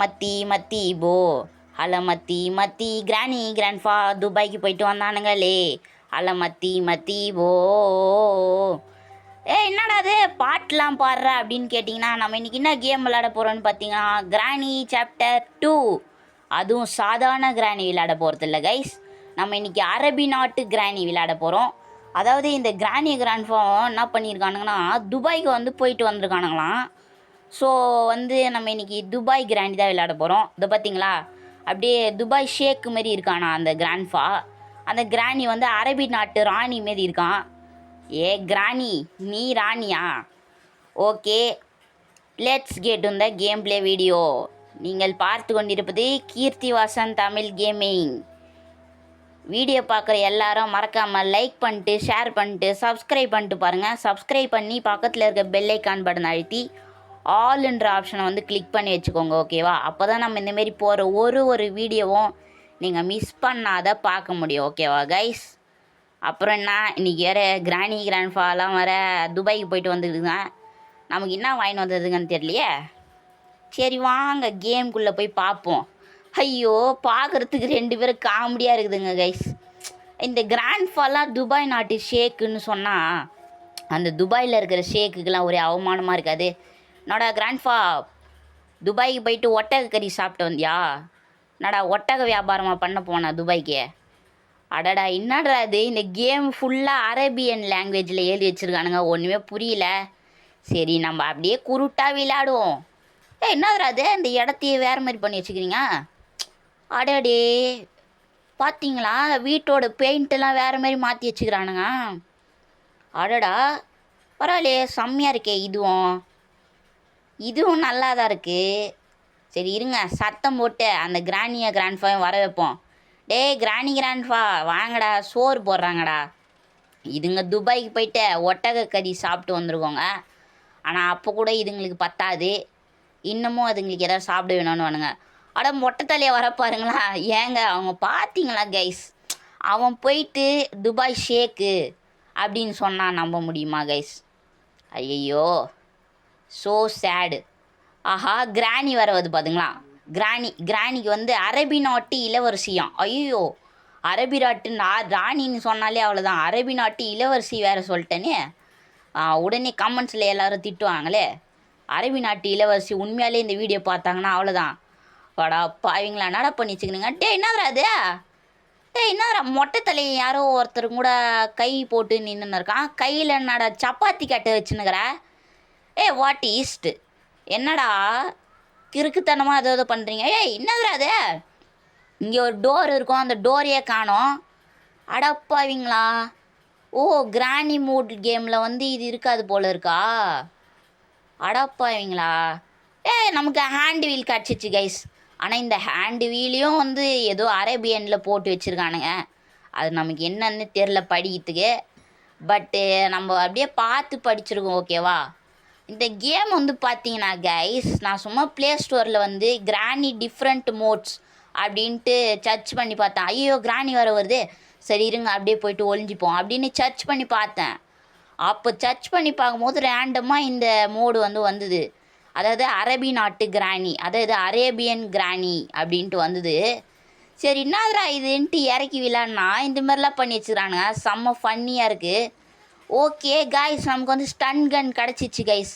மத்தி மத்தி போ மத்தி மத்தி கிராணி கிராண்ட்ஃபா துபாய்க்கு போயிட்டு வந்தானுங்களே மத்தி மத்தி போ. என்னடா அது பாட்டெலாம் பாடுற அப்படின்னு கேட்டிங்கன்னா, நம்ம இன்றைக்கி என்ன கேம் விளையாட போகிறோன்னு பார்த்தீங்கன்னா, கிராணி சாப்டர் 2. அதுவும் சாதாரண கிராணி விளையாட போகிறது இல்லை கைஸ். நம்ம இன்றைக்கி அரபி நாட்டு கிராணி விளையாட போகிறோம். அதாவது இந்த கிராணி கிராண்ட்ஃபா என்ன பண்ணியிருக்கானுங்கன்னா, துபாய்க்கு வந்து போயிட்டு வந்திருக்கானுங்களாம். ஸோ வந்து நம்ம இன்றைக்கி துபாய் கிராண்டி தான் விளையாட போகிறோம். இதை பார்த்தீங்களா, அப்படியே துபாய் ஷேக்கு மாரி இருக்கானா அந்த கிராண்ட்ஃபா. அந்த கிராணி வந்து அரபி நாட்டு ராணி மாரி இருக்கான். கிராணி நீ ராணியா? Okay, let's get in the game play video. நீங்கள் பார்த்து கொண்டிருப்பது கீர்த்திவாசன் தமிழ் கேமிங். வீடியோ பார்க்குற எல்லாரும் மறக்காமல் லைக் பண்ணிட்டு ஷேர் பண்ணிட்டு சப்ஸ்கிரைப் பண்ணிட்டு பாருங்கள். சப்ஸ்கிரைப் பண்ணி பக்கத்தில் இருக்க பெல் ஐக்கான் பட்டன் அழுத்தி ஆல்ன்ற ஆப்ஷனை வந்து கிளிக் பண்ணி வச்சுக்கோங்க, ஓகேவா? அப்போ தான் நம்ம இந்தமாரி போகிற ஒரு வீடியோவும் நீங்கள் மிஸ் பண்ணாத பார்க்க முடியும், ஓகேவா கைஸ்? அப்புறம் என்ன, இன்றைக்கி வேறு கிராணி கிராண்ட்ஃபாலாம் வேறு துபாய்க்கு போயிட்டு வந்துடுதுங்க. நமக்கு என்ன வாங்கிட்டு வந்ததுங்கன்னு தெரியலையே. சரி வாங்க கேம்குள்ளே போய் பார்ப்போம். ஐயோ, பார்க்குறதுக்கு 2 பேரும் காமெடியாக இருக்குதுங்க கைஸ். இந்த கிராண்ட்ஃபாலாம் துபாய் நாட்டு ஷேக்குன்னு சொன்னால் அந்த துபாயில் இருக்கிற ஷேக்குக்கெலாம் ஒரே அவமானமாக இருக்காது. என்னடா கிராண்ட்ஃபா, துபாய்க்கு போயிட்டு ஒட்டக கறி சாப்பிட்டு வந்தியா? என்னடா ஒட்டக வியாபாரமாக பண்ண போனேன் துபாய்க்கு? அடடா, என்னடா இது, இந்த கேம் ஃபுல்லாக அரேபியன் லாங்குவேஜில் எழுதி வச்சுருக்கானுங்க, ஒன்றுமே புரியல. சரி நம்ம அப்படியே குருட்டாக விளையாடுவோம். என்னதுடா அது, இந்த இடத்தையே வேறு மாதிரி பண்ணி வச்சுக்கிறீங்க? அடடே, பார்த்தீங்களா, வீட்டோட பெயிண்ட்டெல்லாம் வேறு மாதிரி மாற்றி வச்சுக்கிறானுங்க. அடடா, பரவாயில்லையே, செம்மையாக இருக்கே. இதுவும் நல்லா தான் இருக்குது. சரி இருங்க, சத்தம் போட்டு அந்த கிராணியை கிராண்ட்ஃபாவையும் வர வைப்போம். கிராணி கிராண்ட்ஃபா வாங்கடா, சோறு போடுறாங்கடா. இதுங்க துபாய்க்கு போயிட்டு ஒட்டக கறி சாப்பிட்டு வந்துருக்கோங்க. ஆனால் அப்போ கூட இதுங்களுக்கு பத்தாது, இன்னமும் அதுங்களுக்கு எதாவது சாப்பிட வேணும்னு வேணுங்க. மொட்டை தலையை வர பாருங்களா. ஏங்க அவங்க பார்த்தீங்களா கைஸ், அவன் போயிட்டு துபாய் ஷேக்கு அப்படின்னு சொன்னால் நம்ப முடியுமா கைஸ்? ஐயோ, ஸோ சேடு. ஆஹா, கிராணி வரவது பார்த்துங்களா. கிராணிக்கு வந்து அரபி நாட்டு இளவரசியாம். ஐயோ, அரபி நாட்டு ராணின்னு சொன்னாலே அவ்வளோதான். அரபி நாட்டு இளவரசி வேறு சொல்லிட்டேனே. உடனே கமெண்ட்ஸில் எல்லோரும் திட்டுவாங்களே. அரபி நாட்டு இளவரசி உண்மையாலே இந்த வீடியோ பார்த்தாங்கன்னா அவ்வளோதான். வாடா பாவீங்களா, என்னடா பண்ணி வச்சுக்கிறீங்க? என்னதுடா அது? என்னடா மொட்டை தலையை யாரோ ஒருத்தர் கூட கை போட்டு நின்றுன்னு இருக்கான். கையில் என்னடா சப்பாத்தி கட்டை வச்சுன்னுக்கிற? What east? என்னடா கிறுக்குத்தனமாக ஏதோ பண்ணுறீங்க? என்னதுடா அது? இங்கே ஒரு டோர் இருக்கும், அந்த டோரையே காணோம். அடப்பாவீங்களா. ஓ, கிராணி மூட் கேமில் வந்து இது இருக்காது போல் இருக்கா? அடப்பாவீங்களா. நமக்கு ஹேண்ட் வீல் கிடச்சிச்சு கைஸ். ஆனால் இந்த ஹேண்டு வீலையும் வந்து ஏதோ அரேபியனில் போட்டு வச்சுருக்கானுங்க. அது நமக்கு என்னன்னு தெரில படிக்கிறதுக்கு. பட்டு நம்ம அப்படியே பார்த்து படிச்சிருக்கோம், ஓகேவா? இந்த கேம் வந்து பார்த்தீங்கன்னா கைஸ், நான் சும்மா ப்ளே ஸ்டோரில் வந்து கிராணி டிஃப்ரெண்ட் மோட்ஸ் அப்படின்ட்டு சர்ச் பண்ணி பார்த்தேன். ஐயோ, கிராணி வர வருது, சரி இருங்க அப்படியே போயிட்டு ஒளிஞ்சிப்போம் அப்படின்னு சர்ச் பண்ணி பார்த்தேன். அப்போ சர்ச் பண்ணி பார்க்கும்போது ரேண்டமாக இந்த மோடு வந்து வந்தது. அதாவது அரபி நாட்டு கிராணி, அதாவது அரேபியன் கிராணி அப்படின்ட்டு வந்தது. சரி என்னதுரா இதுன்ட்டு இறக்கி விளாட்னா இந்த மாதிரிலாம் பண்ணி வச்சுக்கிறானுங்க. செம்ம ஃபன்னியாக இருக்குது. ஓகே கைஸ், நமக்கு வந்து ஸ்டன் கன் கிடச்சிச்சு கைஸ்.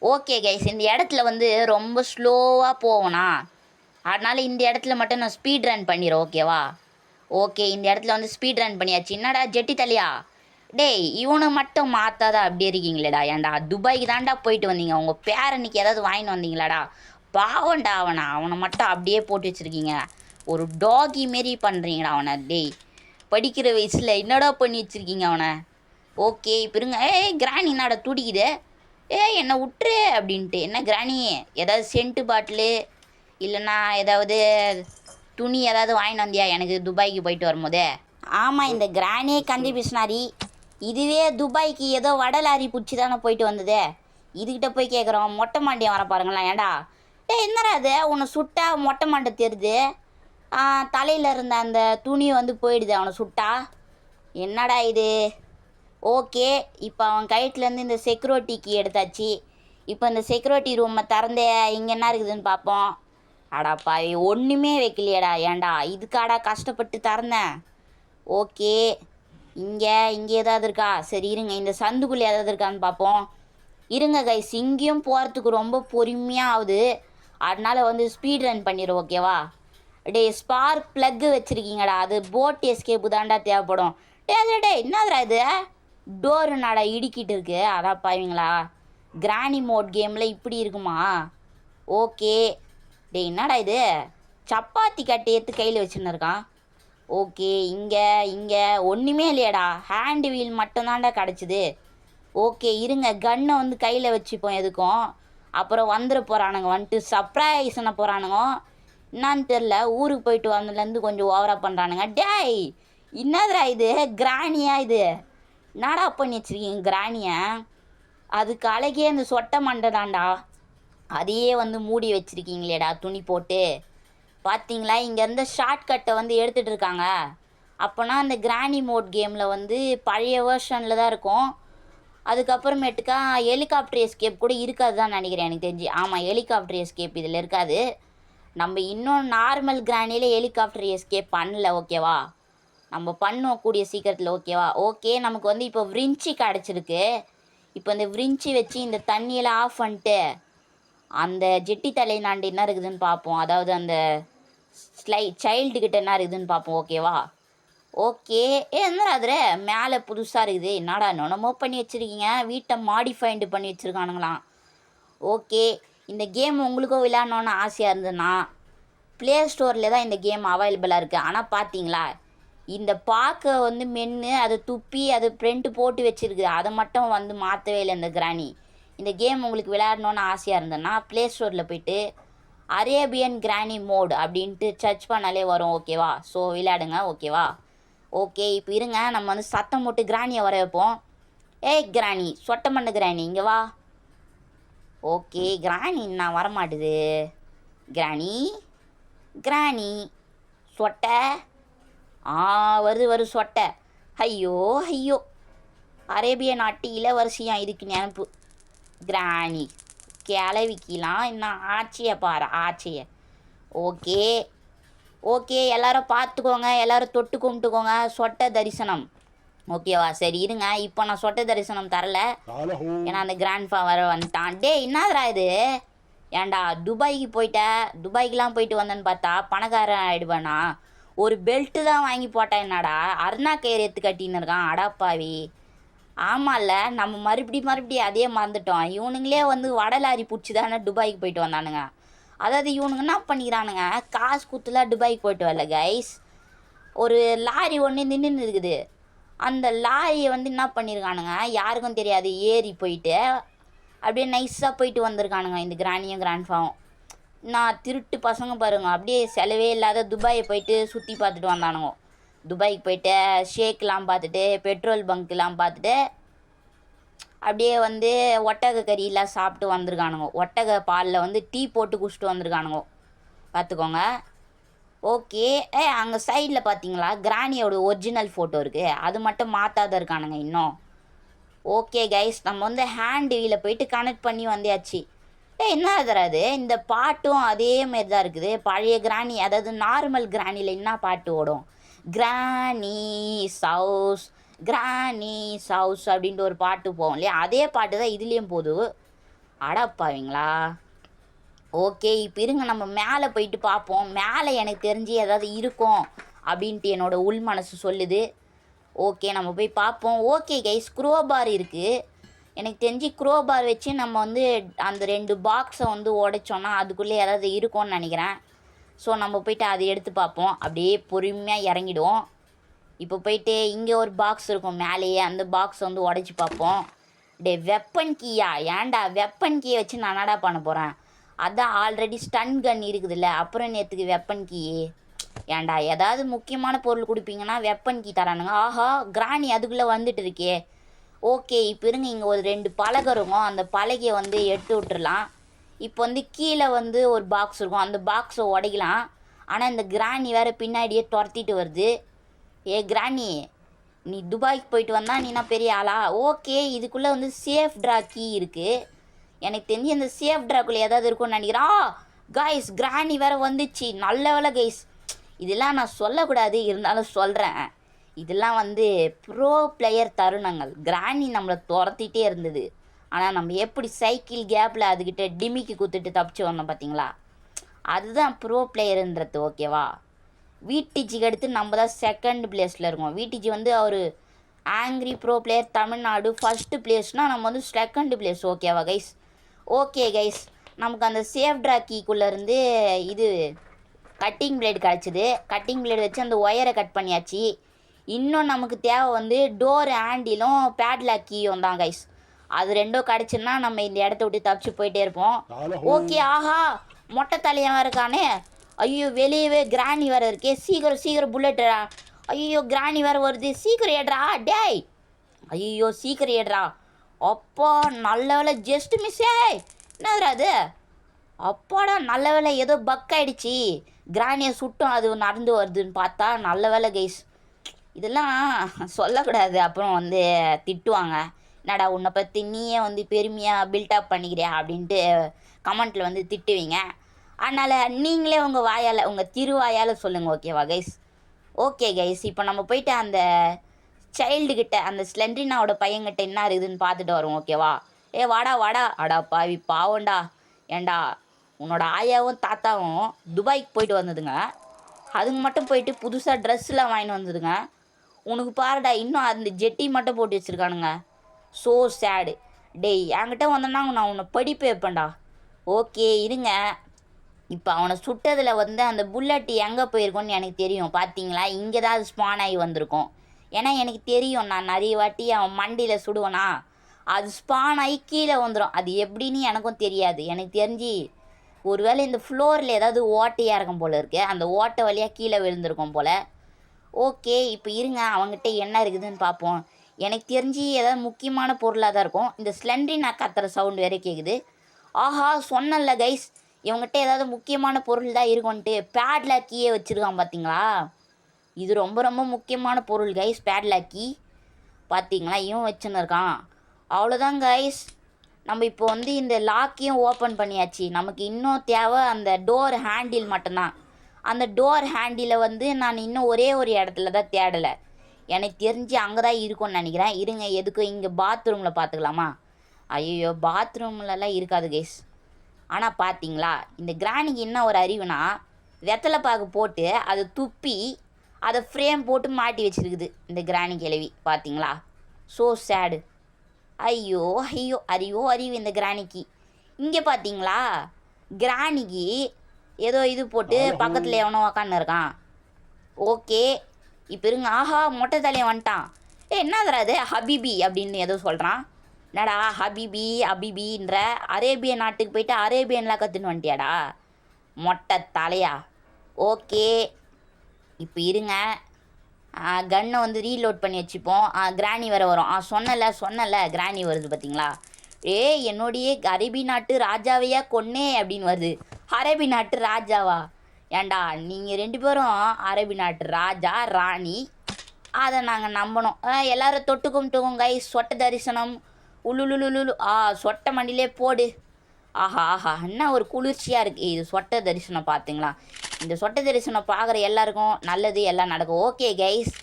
ஓகே கைஸ், இந்த இடத்துல வந்து ரொம்ப ஸ்லோவாக போவோண்ணா, அதனால் இந்த இடத்துல மட்டும் நான் ஸ்பீட் ரன் பண்ணிடுறேன், ஓகேவா? ஓகே, இந்த இடத்துல வந்து ஸ்பீட் ரன் பண்ணியாச்சு. என்னடா ஜெட்டி தலையா, இவனை மட்டும் மாற்றாத அப்படி இருக்கீங்களேடா. ஏன்டா துபாய்க்கு தான்டா போயிட்டு வந்தீங்க, உங்கள் பேரனுக்கு ஏதாவது வாங்கிட்டு வந்தீங்களாடா? பாவண்டா அவனை மட்டும் அப்படியே போட்டு வச்சுருக்கீங்க. ஒரு டாகி மாரி பண்ணுறீங்கடா அவனை. படிக்கிற வயசில் என்னடா பண்ணி வச்சுருக்கீங்க அவனை? ஓகே, இப்போ இருங்க. கிராணி என்னடா துடிக்குது? என்னை விட்டுரு அப்படின்ட்டு. என்ன கிராணி, ஏதாவது சென்ட்டு பாட்டிலு இல்லைன்னா ஏதாவது துணி ஏதாவது வாங்கிட்டு வந்தியா எனக்கு துபாய்க்கு போயிட்டு வரும்போதே? ஆமாம், இந்த கிராணியே கஞ்சி பிஸ்னாரி. இதுவே துபாய்க்கு ஏதோ வடலாரி பிடிச்சி தானே போயிட்டு வந்ததே. இதுக்கிட்ட போய் கேட்குறோம், மொட்டை மாண்டியம் வர பாருங்களா. ஏன்டா என்னடா அது, உன்னை சுட்டா மொட்டை மாண்டை தெரியுது, தலையில் இருந்த அந்த துணி வந்து போயிடுது அவனை சுட்டா. என்னடா இது? ஓகே, இப்போ அவன் கைட்லேருந்து இந்த செக்யூரிட்டி கீ எடுத்தாச்சு. இப்போ இந்த செக்யூரிட்டி ரூமை திறந்தே இங்கே என்ன இருக்குதுன்னு பார்ப்போம். அடாப்பாவி ஒன்றுமே வைக்கலையேடா, ஏன்டா இதுக்காடா கஷ்டப்பட்டு திறந்தேன். ஓகே, இங்கே ஏதாவது இருக்கா? சரி இருங்க, இந்த சந்துக்குள்ளே ஏதாவது இருக்கான்னு பார்ப்போம். இருங்க கைஸ், இங்கேயும் போகிறதுக்கு ரொம்ப பொறுமையாக ஆகுது. அதனால் வந்து ஸ்பீட் ரன் பண்ணிடும், ஓகேவா? டே ஸ்பார்க் ப்ளக்கு வச்சுருக்கீங்கடா, அது போட் எஸ்கேப்பு தாண்டா தேவைப்படும். டே என்னதுடா இது? டோரு நாடா இடிக்கிட்டு இருக்கு. அதான் பாவீங்களா, கிராணி மோட் கேமில் இப்படி இருக்குமா? ஓகே. டே என்னடா இது? சப்பாத்தி கட்டை எடுத்து கையில் வச்சுன்னு இருக்கான். ஓகே, இங்கே ஒன்றுமே இல்லையாடா, ஹேண்டு வீல் மட்டும்தான்டா கிடச்சிது. ஓகே இருங்க, கன்னை வந்து கையில் வச்சுப்போம் எதுக்கும். அப்புறம் வந்துட போகிறானுங்க, வந்துட்டு சர்ப்ரைஸ் பண்ண போகிறானுங்க. என்னான்னு தெரில, ஊருக்கு போயிட்டு வந்ததுலேருந்து கொஞ்சம் ஓவராக பண்ணுறானுங்க. டேய் என்னதுடா இது? கிராணியா இது? என்னடா பண்ணி வச்சுருக்கீங்க கிராணியை? அதுக்கு அழகே அந்த சொட்டை மண்டை தான்டா, அதையே வந்து மூடி வச்சுருக்கீங்களேடா துணி போட்டு. பார்த்தீங்களா, இங்கே இருந்த ஷார்ட்கட்டை வந்து எடுத்துகிட்டு இருக்காங்க. அப்போனா அந்த கிராணி மோட் கேமில் வந்து பழைய வேர்ஷனில் தான் இருக்கும். அதுக்கப்புறமேட்டுக்கா ஹெலிகாப்டர் எஸ்கேப் கூட இருக்காது தான் நினைக்கிறேன் எனக்கு தெரிஞ்சு. ஆமாம், ஹெலிகாப்டர் எஸ்கேப் இதில் இருக்காது. நம்ம இன்னும் நார்மல் கிராணியில் ஹெலிகாப்டர் எஸ்கேப் பண்ணல, ஓகேவா? நம்ம பண்ணுவோம் கூடிய சீக்கிரத்தில், ஓகேவா? ஓகே, நமக்கு வந்து இப்போ விரிஞ்சி கிடச்சிருக்கு. இப்போ இந்த விரிஞ்சி வச்சு இந்த தண்ணியெல்லாம் ஆஃப் பண்ணிட்டு அந்த ஜெட்டி தலைநாண்டு என்ன இருக்குதுன்னு பார்ப்போம். அதாவது அந்த சைல்டுக்கிட்ட என்ன இருக்குதுன்னு பார்ப்போம், ஓகேவா? ஓகே. என்னடா அதில் மேலே புதுசாக இருக்குது? என்னடா என்னமோ பண்ணி வச்சுருக்கீங்க, வீட்டை மாடிஃபைண்டு பண்ணி வச்சுருக்கானுங்களாம். ஓகே, இந்த கேம் உங்களுக்கும் விளையாடணுன்னு ஆசையாக இருந்ததுன்னா ப்ளே ஸ்டோரில் தான் இந்த கேம் அவைலபிளாக இருக்குது. ஆனால் பார்த்தீங்களா, இந்த பாக்கை வந்து மென்று அதை துப்பி அதை பிரிண்ட் போட்டு வச்சுருக்கு, அதை மட்டும் வந்து மாற்றவே இல்லை இந்த கிராணி. இந்த கேம் உங்களுக்கு விளையாடணுன்னு ஆசையாக இருந்ததுன்னா ப்ளே ஸ்டோரில் போய்ட்டு அரேபியன் கிராணி மோட் அப்படின்ட்டு சர்ச் பண்ணாலே வரும், ஓகேவா? ஸோ விளையாடுங்க, ஓகேவா? ஓகே, இப்போ இருங்க, நம்ம வந்து சத்தம் போட்டு கிராணியை வர வைப்போம். ஏய் கிராணி, சொட்டை மண்ணு கிராணி, இங்கே வா. ஓகே, கிராணி நான் வரமாட்டுது. கிராணி சொட்டை வருது சொட்டை. ஐயோ, அரேபிய நாட்டு இளவரசியா இதுக்கு நினப்பு. கிராணி கிளவிக்கலாம் இன்னும் ஆட்சியை பாரு, ஆட்சியை. ஓகே எல்லோரும் பார்த்துக்கோங்க, எல்லோரும் தொட்டு கும்பிட்டுக்கோங்க. சொட்டை தரிசனம், ஓகேவா? சரி இருங்க, இப்போ நான் சொட்டை தரிசனம் தரல, ஏன்னா அந்த கிராண்ட்ஃபா வர வந்துட்டான். டே என்னதுடா இது? ஏன்டா துபாய்க்கெலாம் போயிட்டு வந்தேன்னு பார்த்தா பணக்காரன் ஆகிடுவேண்ணா. ஒரு பெல்ட்டு தான் வாங்கி போட்டேன், என்னடா அருணா கயிறு எடுத்து கட்டின்னு இருக்கான், அடாப்பாவி. ஆமாம்ல, நம்ம மறுபடியும் அதே மறந்துட்டோம். இவனுங்களே வந்து வடலாரி பிடிச்சி தானே துபாய்க்கு போயிட்டு வந்தானுங்க. அதாவது இவனுங்க என்ன பண்ணிக்கிறானுங்க, காசு கொடுத்துலாம் துபாய்க்கு போயிட்டு வரல கைஸ். ஒரு லாரி ஒன்று நின்று இருக்குது, அந்த லாரியை வந்து என்ன பண்ணியிருக்கானுங்க யாருக்கும் தெரியாது, ஏறி போயிட்டு அப்படியே நைஸாக போயிட்டு வந்திருக்கானுங்க இந்த கிராணியும் கிராண்ட்ஃபாவும். நான் திருட்டு பசங்க பாருங்க, அப்படியே செலவே இல்லாத துபாயை போயிட்டு சுற்றி பார்த்துட்டு வந்தானுங்க. துபாய்க்கு போயிட்டு ஷேக்லாம் பார்த்துட்டு பெட்ரோல் பங்க்லாம் பார்த்துட்டு அப்படியே வந்து ஒட்டக கறியெல்லாம் சாப்பிட்டு வந்திருக்கானுங்க. ஒட்டக பாலில் வந்து டீ போட்டு குடிச்சிட்டு வந்திருக்கானுங்க, பார்த்துக்கோங்க. ஓகே, அங்கே சைடில் பார்த்தீங்களா கிராணியோட ஒரிஜினல் ஃபோட்டோ இருக்குது, அது மட்டும் மாற்றாத இருக்கானுங்க இன்னும். ஓகே கைஸ், நம்ம வந்து ஹேண்ட் வீலை போயிட்டு கனெக்ட் பண்ணி வந்தாச்சு. என்ன தராது இந்த பாட்டும் அதே மாரி தான் இருக்குது. பழைய கிராணி, அதாவது நார்மல் கிராணியில் என்ன பாட்டு ஓடும், கிராணி சவுஸ் அப்படின்ட்டு ஒரு பாட்டு போவோம் இல்லையா, அதே பாட்டு தான் இதுலேயும் போகுது. அடப்பாவீங்களா? ஓகே, இப்போ இருங்க, நம்ம மேலே போயிட்டு பார்ப்போம். மேலே எனக்கு தெரிஞ்சு ஏதாவது இருக்கும் அப்படின்ட்டு என்னோட உள் மனசு சொல்லுது. ஓகே, நம்ம போய் பார்ப்போம். ஓகே கைஸ், க்ரோபார் இருக்குது. எனக்கு தெரிஞ்சு க்ரோபார் வச்சு நம்ம வந்து அந்த 2 பாக்ஸை வந்து உடைச்சோன்னா அதுக்குள்ளே ஏதாவது இருக்கும்னு நினைக்கிறேன். ஸோ நம்ம போயிட்டு அதை எடுத்து பார்ப்போம். அப்படியே பொறுமையாக இறங்கிடுவோம். இப்போ போயிட்டு இங்கே ஒரு பாக்ஸ் இருக்கும் மேலேயே, அந்த பாக்ஸை வந்து உடைச்சி பார்ப்போம். வெப்பன் கீயா? ஏன்டா வெப்பன் கீயை வச்சு நான் என்னடா பண்ண போகிறேன்? அதான் ஆல்ரெடி ஸ்டன் கன் இருக்குதுல்ல, அப்புறம் நேற்றுக்கு வெப்பன் கீ. ஏன்டா ஏதாவது முக்கியமான பொருள் கொடுப்பீங்கன்னா வெப்பன் கீ தரானுங்க. ஆஹா, கிராணி அதுக்குள்ளே வந்துட்டு இருக்கே. ஓகே, இப்போ இருங்க, இங்கே ஒரு 2 பலகை இருக்கும், அந்த பலகையை வந்து எடுத்து விட்டுறலாம். இப்போ வந்து கீழே வந்து ஒரு பாக்ஸ் இருக்கும், அந்த பாக்ஸை உடைக்கலாம். ஆனால் இந்த கிராணி வேறு பின்னாடியே துரத்திட்டு வருது. ஏ கிராணி, நீ துபாய்க்கு போயிட்டு வந்தால் நீனா பெரிய ஆளா? ஓகே, இதுக்குள்ளே வந்து சேஃப் ட்ரா கீ இருக்குது. எனக்கு தெரிஞ்சு அந்த சேஃப் ட்ராக்குள்ளே ஏதாவது இருக்கும்னு நினைக்கிறேன். கைஸ் கிராணி வேறு வந்துச்சு. நல்ல வேலை கைஸ். இதெல்லாம் நான் சொல்லக்கூடாது, இருந்தாலும் சொல்கிறேன். இதெல்லாம் வந்து ப்ரோ பிளேயர் தருணங்கள். கிராணி நம்மளை துரத்திட்டே இருந்தது. ஆனால் நம்ம எப்படி சைக்கிள் கேப்பில் அதுக்கிட்ட டிமிக்கி குத்துட்டு தப்பிச்சு வந்தோம் பார்த்தீங்களா? அதுதான் ப்ரோ பிளேயருன்றது. ஓகேவா? விடிஜிக்கு அடுத்து நம்ம தான் செகண்ட் பிளேஸில் இருக்கோம். விடிஜி வந்து அவர் angry bro player Tamil Nadu first பிளேஸ்னால் நம்ம வந்து செகண்ட் பிளேஸ். ஓகேவா கைஸ்? ஓகே கைஸ், நமக்கு அந்த சேஃப் ட்ரா கீக்குள்ளேருந்து இது கட்டிங் பிளேடு கிடச்சிது. கட்டிங் பிளேடு வச்சு அந்த ஒயரை கட் பண்ணியாச்சு. இன்னும் நமக்கு தேவை வந்து டோர் ஹேண்டிலும் பேட்லாக் கீயும் தான் கைஸ். அது ரெண்டும் கிடச்சுன்னா நம்ம இந்த இடத்த விட்டு தப்பிச்சு போயிட்டே இருப்போம். ஓகே. ஆஹா, மொட்டை தலையன் இருக்கானே. ஐயோ, வெளியவே கிராணி வேறு இருக்கே. சீக்கிரம் சீக்கிரம் புல்லெட்டுடா. ஐயோ, கிராணி வேறு வருது. சீக்கிரம் ஏடுறா டேய். ஐயோ, சீக்கிரம் ஏடுறா. அப்பா நல்ல வேலை, ஜஸ்ட் மிஸ்ஸே. என்னதுரா அது? அப்பாடா நல்ல வேலை, ஏதோ பக் ஆகிடுச்சி. கிராணியை சுட்டும் அது நடந்து வருதுன்னு பார்த்தா நல்ல வேலை கைஸ். இதெல்லாம் சொல்லக்கூடாது, அப்புறம் வந்து திட்டுவாங்க. என்னடா உன்னை பற்றி நீயே வந்து பெருமையாக பில்டப் பண்ணிக்கிறியா அப்படின்ட்டு கமெண்ட்டில் வந்து திட்டுவீங்க. அதனால் நீங்களே உங்கள் வாயால், உங்கள் திருவாயால் சொல்லுங்கள். ஓகேவா கைஸ்? ஓகே கைஸ், இப்போ நம்ம போயிட்டு அந்த சைல்டுக்கிட்ட, அந்த ஸ்லெண்ட்ரினாவோட பையன்கிட்ட என்ன இருக்குதுன்னு பார்த்துட்டு வரோம். ஓகேவா? வாடா வாடா. அடா பாவி பாவண்டா. ஏண்டா உன்னோட ஆயாவும் தாத்தாவும் துபாய்க்கு போயிட்டு வந்ததுங்க. அதுங்க மட்டும் போயிட்டு புதுசாக ட்ரெஸ்லாம் வாங்கிட்டு வந்ததுங்க. உனக்கு பாருடா, இன்னும் அந்த ஜெட்டி மட்டும் போட்டு வச்சுருக்கானுங்க. ஸோ சேடு. டேய், என்கிட்ட வந்தோன்னா நான் உன்னை படிப்பு வைப்பேன்டா. ஓகே இருங்க. இப்போ அவனை சுட்டதில் வந்து அந்த புல்லட் எங்கே போயிருக்கோன்னு எனக்கு தெரியும். பார்த்தீங்களா, இங்கே தான் அது ஸ்பான் ஆகி வந்திருக்கும். ஏன்னா எனக்கு தெரியும், நான் நிறைய வாட்டி அவன் மண்டியில் சுடுவேனா, அது ஸ்பான் ஆகி கீழே வந்துடும். அது எப்படின்னு எனக்கும் தெரியாது. எனக்கு தெரிஞ்சு ஒருவேளை இந்த ஃப்ளோரில் ஏதாவது ஓட்டையாக இருக்கும் போல் இருக்குது. அந்த ஓட்டை வழியாக கீழே விழுந்திருக்கும் போல். ஓகே, இப்போ இருங்க, அவங்ககிட்ட என்ன இருக்குதுன்னு பார்ப்போம். எனக்கு தெரிஞ்சு ஏதாவது முக்கியமான பொருளாக தான் இருக்கும். இந்த ஸ்லெண்ட்ரினா கத்துற சவுண்ட் வேறு கேட்குது. ஆஹா, சொன்னல கைஸ், இவங்ககிட்ட ஏதாவது முக்கியமான பொருள் தான் இருக்கும்ன்ட்டு. பேட்லாக் கீயே வச்சுருக்கான் பார்த்தீங்களா? இது ரொம்ப ரொம்ப முக்கியமான பொருள் கைஸ், பேட்லாக் கீ. பார்த்தீங்களா, இவன் வச்சுன்னு இருக்கான். அவ்வளோதான் கைஸ், நம்ம இப்போ வந்து இந்த லாக்கையும் ஓப்பன் பண்ணியாச்சு. நமக்கு இன்னும் தேவை அந்த டோர் ஹேண்டில் மட்டும்தான். அந்த டோர் ஹேண்டிலை வந்து நான் இன்னும் ஒரே ஒரு இடத்துல தான் தேடலை. எனக்கு தெரிஞ்சு அங்கே தான் இருக்கும்னு நினைக்கிறேன். இருங்க, எதுக்கும் இங்கே பாத்ரூமில் பார்த்துக்கலாமா? ஐயோ, பாத்ரூம்லலாம் இருக்காது கைஸ். ஆனால் பார்த்தீங்களா, இந்த கிராணிக்கு என்ன ஒரு அறிவுனா, வெத்தலை பாக்கு போட்டு அதை துப்பி அதை ஃப்ரேம் போட்டு மாட்டி வச்சுருக்குது இந்த கிராணி கிழவி. பார்த்தீங்களா? ஸோ சேடு. ஐயோ ஐயோ, அறிவு இந்த கிராணிக்கு. இங்கே பார்த்தீங்களா, கிராணிக்கு ஏதோ இது போட்டு பக்கத்தில் எவனோ உக்காந்து இருக்கான். ஓகே, இப்போ இருங்க. ஆஹா, மொட்டை தலையை வந்துட்டான். என்னதுரா அது? ஹபீபி அப்படின்னு ஏதோ சொல்கிறான். என்னடா ஹபீபி ஹபீபின்ற? அரேபிய நாட்டுக்கு போயிட்டு அரேபியன்லாம் கற்றுன்னு வந்துட்டியாடா மொட்டை தலையா? ஓகே, இப்போ இருங்க, கன்னை வந்து ரீலோட் பண்ணி வச்சுப்போம். கிராணி வேறு வரும். சொன்னல கிராணி வருது பார்த்தீங்களா? என்னுடைய அரேபி நாட்டு ராஜாவையா கொன்னே அப்படின்னு வருது. அரேபி நாட்டு ராஜாவா? ஏண்டா நீங்கள் 2 பேரும் அரேபி நாட்டு ராஜா ராணி, அதை நாங்கள் நம்பணும். எல்லோரும் தொட்டு கும்பிட்டுக்கோங்க கைஸ். சொட்ட தரிசனம் உளுலுலுலு. சொட்டை மண்டிலே போடு. ஆஹா ஆஹா, என்ன ஒரு குளிர்ச்சியாக இருக்குது இது சொட்ட தரிசனம். பார்த்தீங்களா, இந்த சொட்ட தரிசனம் பார்க்குற எல்லாருக்கும் நல்லது, எல்லாம் நடக்கும். ஓகே கைஸ்,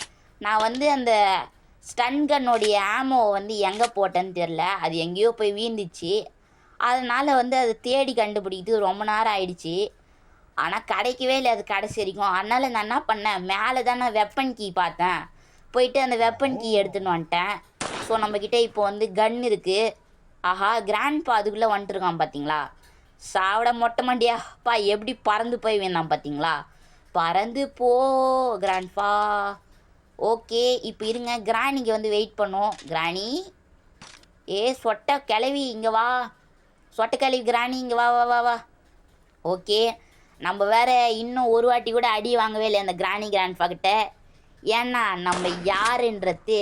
நான் வந்து அந்த ஸ்டன் கன்னோடைய ஆமோவை வந்து எங்கே போட்டேன்னு தெரில. அது எங்கேயோ போய் வீழ்ந்துச்சு. அதனால் வந்து அதை தேடி கண்டுபிடிக்கிட்டு ரொம்ப நேரம் ஆயிடுச்சு. ஆனால் கிடைக்கவே இல்லை அது கடைசி வரைக்கும். அதனால் நான் என்ன பண்ணேன், மேலே தான் நான் வெப்பன் கீ பார்த்தேன். போயிட்டு அந்த வெப்பன் கீ எடுத்துன்னு வந்துட்டேன். ஸோ நம்மக்கிட்ட இப்போ வந்து கன் இருக்குது. ஆஹா, கிராண்ட்பா அதுக்குள்ளே வந்துட்டுருக்கான் பார்த்தீங்களா? சாவிட மொட்டை மண்டியாப்பா எப்படி பறந்து போய் வேணாம் பார்த்தீங்களா? பறந்து போ கிராண்ட்பா. ஓகே, இப்போ இருங்க, கிராணிக்கு வந்து வெயிட் பண்ணோம். கிராணி, சொட்டை கிளவி இங்கே வா. சொட்டை கிளவி கிராணி இங்கே வா வா வா வா. ஓகே, நம்ம வேறு இன்னும் ஒரு வாட்டி கூட அடி வாங்கவே இல்லை அந்த கிராண்ட்பா கிட்ட. ஏன்னா நம்ம யாருன்றது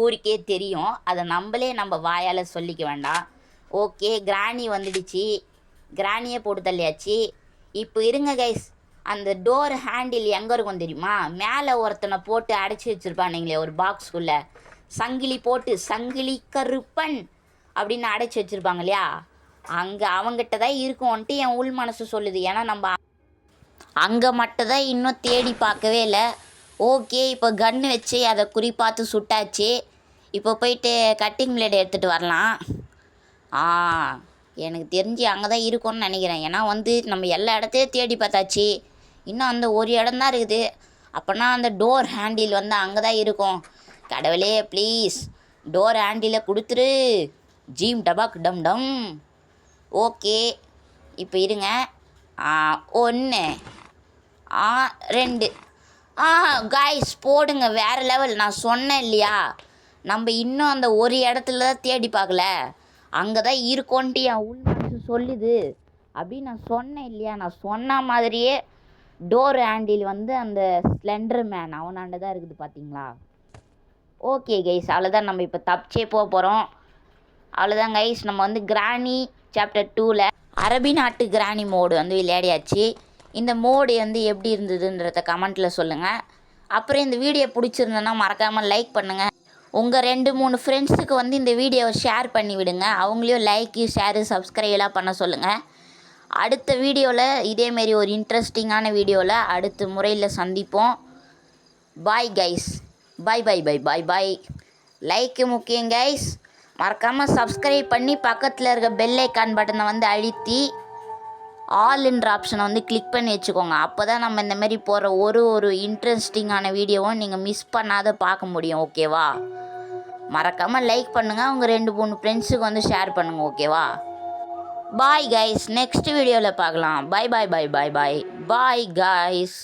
ஊருக்கே தெரியும். அதை நம்மளே நம்ம வாயால் சொல்லிக்க வேண்டாம். ஓகே, கிராணி வந்துடுச்சு. கிராணியே போட்டு தள்ளியாச்சு. இப்போ இருங்க கைஸ், அந்த டோர் ஹேண்டில் எங்கே இருக்கும் தெரியுமா? மேலே ஒருத்தனை போட்டு அடைச்சி வச்சுருப்பானுங்களே ஒரு பாக்ஸ்குள்ளே, சங்கிலி போட்டு, சங்கிலி கருப்பன் அப்படின்னு அடைச்சி வச்சுருப்பாங்க இல்லையா? அங்கே அவங்ககிட்ட தான் இருக்கும்ன்ட்டு என் உள் மனசு சொல்லுது. ஏன்னா நம்ம அங்கே மட்டும் தான் இன்னும் தேடி பார்க்கவே இல்லை. ஓகே, இப்போ கன்று வச்சு அதை குறி பார்த்து சுட்டாச்சு. இப்போ போயிட்டு கட்டிங் பிளேடு எடுத்துகிட்டு வரலாம். எனக்கு தெரிஞ்சு அங்கே தான் இருக்கும்னு நினைக்கிறேன். ஏன்னா வந்து நம்ம எல்லா இடத்தையும் தேடி பார்த்தாச்சு. இன்னும் அந்த ஒரு இடம் தான் இருக்குது. அப்போனா அந்த டோர் ஹேண்டில் வந்து அங்கே தான் இருக்கும். கடவுளே ப்ளீஸ் டோர் ஹேண்டிலை கொடுத்துரு. ஜீம் டபாக் டம் டம். ஓகே, இப்போ இருங்க. 1 2 காய்ஸ் போடுங்க. வேறு லெவல். நான் சொன்னேன் இல்லையா, நம்ம இன்னும் அந்த ஒரு இடத்துல தான் தேடி பார்க்கல. அங்கே தான் இருக்கோன்ட்டு என் உள் மனசு சொல்லுது அப்படின்னு நான் சொன்னேன் இல்லையா. நான் சொன்ன மாதிரியே டோர் ஹேண்டில் வந்து அந்த ஸ்லெண்டர் மேன் அவனாண்ட தான் இருக்குது பார்த்தீங்களா. ஓகே கைஸ், அவ்வளோதான். நம்ம இப்போ தப்பிச்சே போக போகிறோம். அவ்வளோதான் கைஸ். நம்ம வந்து கிராணி சாப்டர் 2ல் அரபி நாட்டு கிராணி மோடு வந்து விளையாடியாச்சு. இந்த மோடு வந்து எப்படி இருந்ததுன்றத கமெண்ட்டில் சொல்லுங்கள். அப்புறம் இந்த வீடியோ பிடிச்சிருந்ததுன்னா மறக்காமல் லைக் பண்ணுங்கள். உங்கள் 2-3 ஃப்ரெண்ட்ஸுக்கு வந்து இந்த வீடியோவை ஷேர் பண்ணி விடுங்க. அவங்களையும் லைக்கு ஷேரு சப்ஸ்கிரைபெலாம் பண்ண சொல்லுங்கள். அடுத்த வீடியோவில் இதேமாரி ஒரு இன்ட்ரெஸ்டிங்கான வீடியோவில் அடுத்த முறையில் சந்திப்போம். Bye guys. Bye bye bye bye bye. Like முக்கியம் கைஸ். மறக்காமல் சப்ஸ்கிரைப் பண்ணி பக்கத்தில் இருக்க பெல் ஐக்கான் பட்டனை வந்து அழுத்தி ஆல்ன்ற ஆப்ஷனை வந்து கிளிக் பண்ணி வச்சுக்கோங்க. அப்போ தான் நம்ம இந்தமாரி போகிற ஒரு இன்ட்ரெஸ்டிங்கான வீடியோவும் நீங்கள் மிஸ் பண்ணாத பார்க்க முடியும். ஓகேவா? மறக்காமல் லைக் பண்ணுங்கள். உங்கள் 2-3 ஃப்ரெண்ட்ஸுக்கு வந்து ஷேர் பண்ணுங்கள். ஓகேவா? Bye guys. நெக்ஸ்ட் வீடியோவில் பார்க்கலாம். பாய் bye bye bye bye bye guys.